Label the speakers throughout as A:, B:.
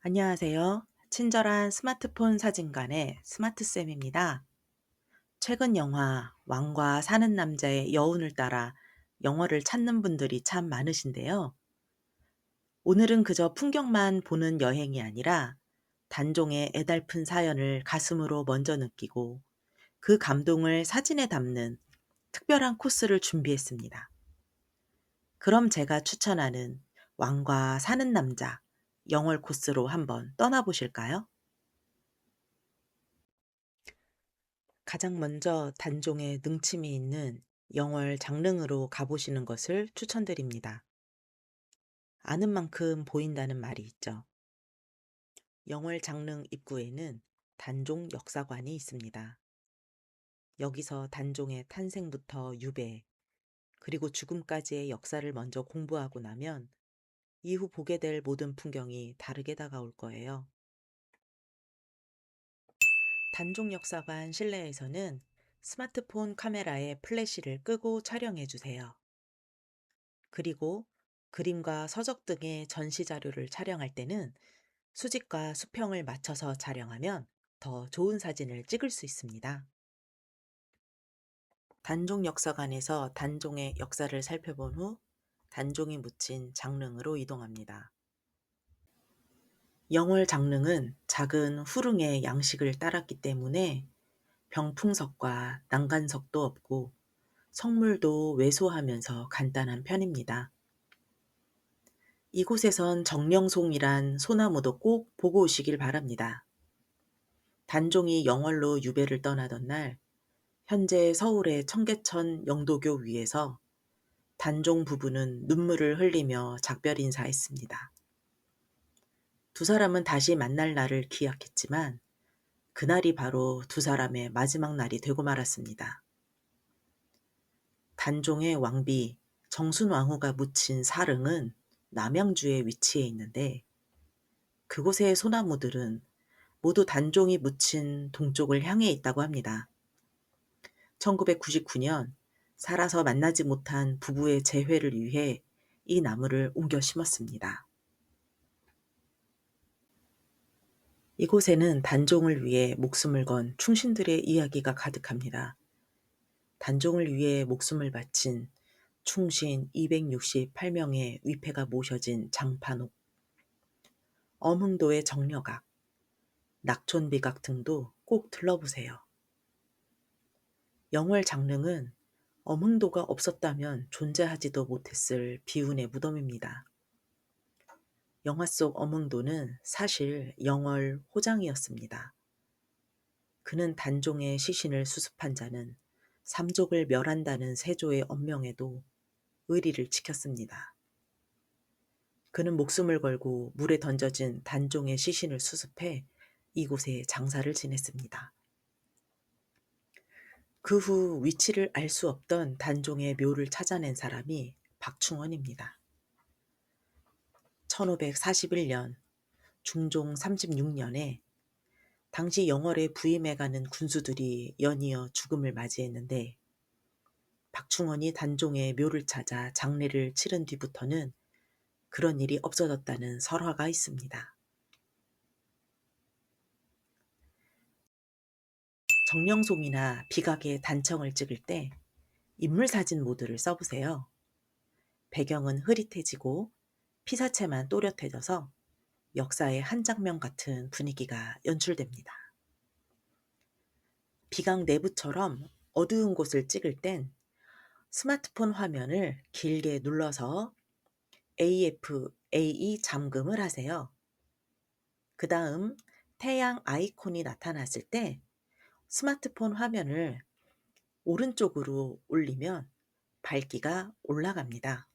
A: 안녕하세요. 친절한 스마트폰 사진관의 스마트쌤입니다. 최근 영화 왕과 사는 남자의 여운을 따라 영화를 찾는 분들이 참 많으신데요. 오늘은 그저 풍경만 보는 여행이 아니라 단종의 애달픈 사연을 가슴으로 먼저 느끼고 그 감동을 사진에 담는 특별한 코스를 준비했습니다. 그럼 제가 추천하는 왕과 사는 남자 영월 코스로 한번 떠나보실까요? 가장 먼저 단종에 능침이 있는 영월 장릉으로 가보시는 것을 추천드립니다. 아는 만큼 보인다는 말이 있죠. 영월 장릉 입구에는 단종 역사관이 있습니다. 여기서 단종의 탄생부터 유배, 그리고 죽음까지의 역사를 먼저 공부하고 나면 이후 보게 될 모든 풍경이 다르게 다가올 거예요. 단종 역사관 실내에서는 스마트폰 카메라에 플래시를 끄고 촬영해 주세요. 그리고 그림과 서적 등의 전시 자료를 촬영할 때는 수직과 수평을 맞춰서 촬영하면 더 좋은 사진을 찍을 수 있습니다. 단종 역사관에서 단종의 역사를 살펴본 후 단종이 묻힌 장릉으로 이동합니다. 영월 장릉은 작은 후릉의 양식을 따랐기 때문에 병풍석과 난간석도 없고 성물도 왜소하면서 간단한 편입니다. 이곳에선 정령송이란 소나무도 꼭 보고 오시길 바랍니다. 단종이 영월로 유배를 떠나던 날, 현재 서울의 청계천 영도교 위에서 단종 부부는 눈물을 흘리며 작별 인사했습니다. 두 사람은 다시 만날 날을 기약했지만, 그날이 바로 두 사람의 마지막 날이 되고 말았습니다. 단종의 왕비 정순왕후가 묻힌 사릉은 남양주에 위치해 있는데, 그곳의 소나무들은 모두 단종이 묻힌 동쪽을 향해 있다고 합니다. 1999년 살아서 만나지 못한 부부의 재회를 위해 이 나무를 옮겨 심었습니다. 이곳에는 단종을 위해 목숨을 건 충신들의 이야기가 가득합니다. 단종을 위해 목숨을 바친 충신 268명의 위패가 모셔진 장판옥, 엄흥도의 정려각, 낙촌비각 등도 꼭 들러보세요. 영월 장릉은 엄흥도가 없었다면 존재하지도 못했을 비운의 무덤입니다. 영화 속 엄흥도는 사실 영월 호장이었습니다. 그는 단종의 시신을 수습한 자는 삼족을 멸한다는 세조의 엄명에도 의리를 지켰습니다. 그는 목숨을 걸고 물에 던져진 단종의 시신을 수습해 이곳에 장사를 지냈습니다. 그 후 위치를 알 수 없던 단종의 묘를 찾아낸 사람이 박충원입니다. 1541년 중종 36년에 당시 영월에 부임해가는 군수들이 연이어 죽음을 맞이했는데 박충원이 단종의 묘를 찾아 장례를 치른 뒤부터는 그런 일이 없어졌다는 설화가 있습니다. 정령송이나 비각의 단청을 찍을 때 인물사진 모드를 써보세요. 배경은 흐릿해지고 피사체만 또렷해져서 역사의 한 장면 같은 분위기가 연출됩니다. 비각 내부처럼 어두운 곳을 찍을 땐 스마트폰 화면을 길게 눌러서 AFAE 잠금을 하세요. 그 다음 태양 아이콘이 나타났을 때 스마트폰 화면을 오른쪽으로 올리면 밝기가 올라갑니다.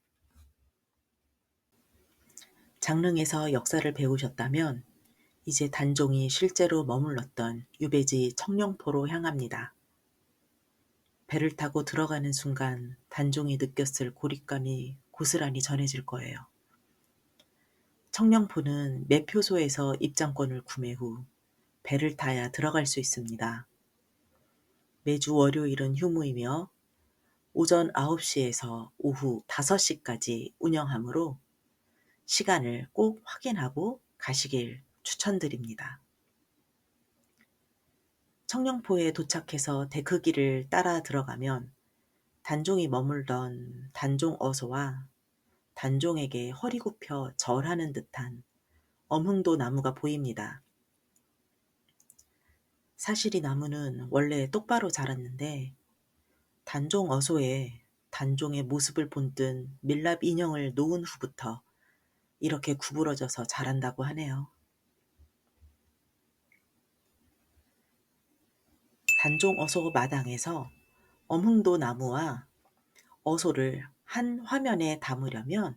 A: 장릉에서 역사를 배우셨다면 이제 단종이 실제로 머물렀던 유배지 청룡포로 향합니다. 배를 타고 들어가는 순간 단종이 느꼈을 고립감이 고스란히 전해질 거예요. 청룡포는 매표소에서 입장권을 구매 후 배를 타야 들어갈 수 있습니다. 매주 월요일은 휴무이며 오전 9시에서 오후 5시까지 운영하므로 시간을 꼭 확인하고 가시길 추천드립니다. 청령포에 도착해서 데크길을 따라 들어가면 단종이 머물던 단종 어소와 단종에게 허리 굽혀 절하는 듯한 엄흥도 나무가 보입니다. 사실 이 나무는 원래 똑바로 자랐는데 단종 어소에 단종의 모습을 본뜬 밀랍 인형을 놓은 후부터 이렇게 구부러져서 자란다고 하네요. 단종 어소 마당에서 엄흥도 나무와 어소를 한 화면에 담으려면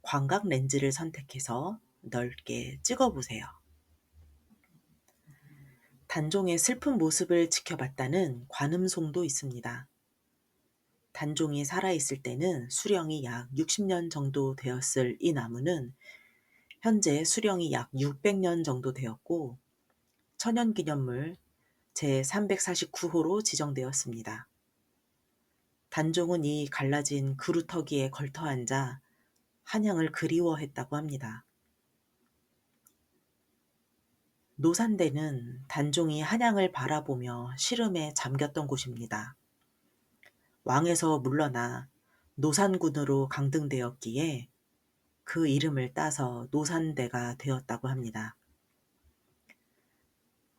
A: 광각 렌즈를 선택해서 넓게 찍어보세요. 단종의 슬픈 모습을 지켜봤다는 관음송도 있습니다. 단종이 살아있을 때는 수령이 약 60년 정도 되었을 이 나무는 현재 수령이 약 600년 정도 되었고 천연기념물 제349호로 지정되었습니다. 단종은 이 갈라진 그루터기에 걸터앉아 한양을 그리워했다고 합니다. 노산대는 단종이 한양을 바라보며 시름에 잠겼던 곳입니다. 왕에서 물러나 노산군으로 강등되었기에 그 이름을 따서 노산대가 되었다고 합니다.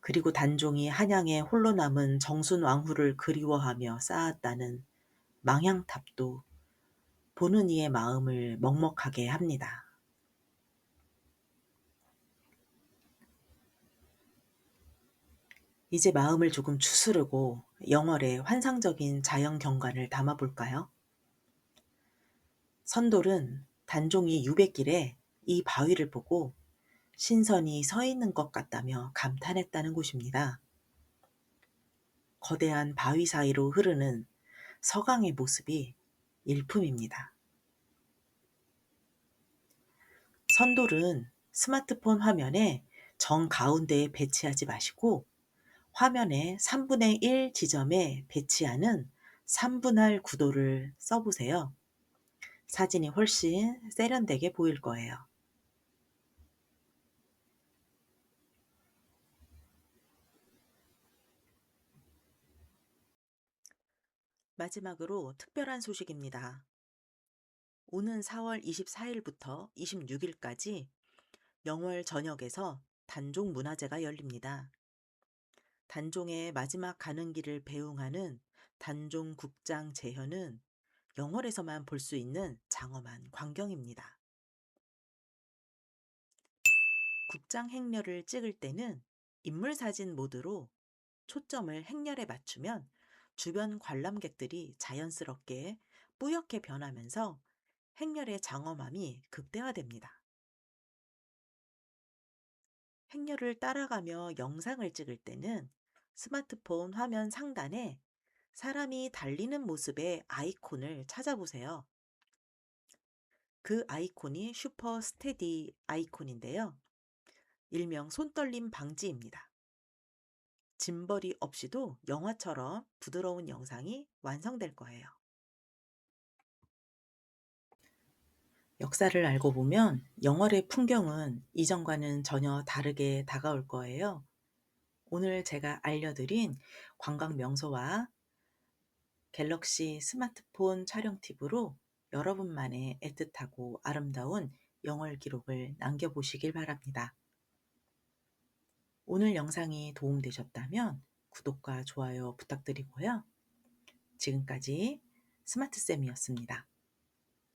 A: 그리고 단종이 한양에 홀로 남은 정순왕후를 그리워하며 쌓았다는 망향탑도 보는 이의 마음을 먹먹하게 합니다. 이제 마음을 조금 추스르고 영월의 환상적인 자연 경관을 담아볼까요? 선돌은 단종이 유백길에 이 바위를 보고 신선이 서 있는 것 같다며 감탄했다는 곳입니다. 거대한 바위 사이로 흐르는 서강의 모습이 일품입니다. 선돌은 스마트폰 화면에 정가운데에 배치하지 마시고 화면의 3분의 1 지점에 배치하는 3분할 구도를 써보세요. 사진이 훨씬 세련되게 보일 거예요. 마지막으로 특별한 소식입니다. 오는 4월 24일부터 26일까지 영월 전역에서 단종 문화제가 열립니다. 단종의 마지막 가는 길을 배웅하는 단종 국장 재현은 영월에서만 볼 수 있는 장엄한 광경입니다. 국장 행렬을 찍을 때는 인물사진 모드로 초점을 행렬에 맞추면 주변 관람객들이 자연스럽게 뿌옇게 변하면서 행렬의 장엄함이 극대화됩니다. 행렬을 따라가며 영상을 찍을 때는 스마트폰 화면 상단에 사람이 달리는 모습의 아이콘을 찾아보세요. 그 아이콘이 슈퍼 스테디 아이콘인데요. 일명 손떨림 방지입니다. 짐벌이 없이도 영화처럼 부드러운 영상이 완성될 거예요. 역사를 알고 보면 영월의 풍경은 이전과는 전혀 다르게 다가올 거예요. 오늘 제가 알려드린 관광 명소와 갤럭시 스마트폰 촬영 팁으로 여러분만의 애틋하고 아름다운 영월 기록을 남겨보시길 바랍니다. 오늘 영상이 도움되셨다면 구독과 좋아요 부탁드리고요. 지금까지 스마트쌤이었습니다.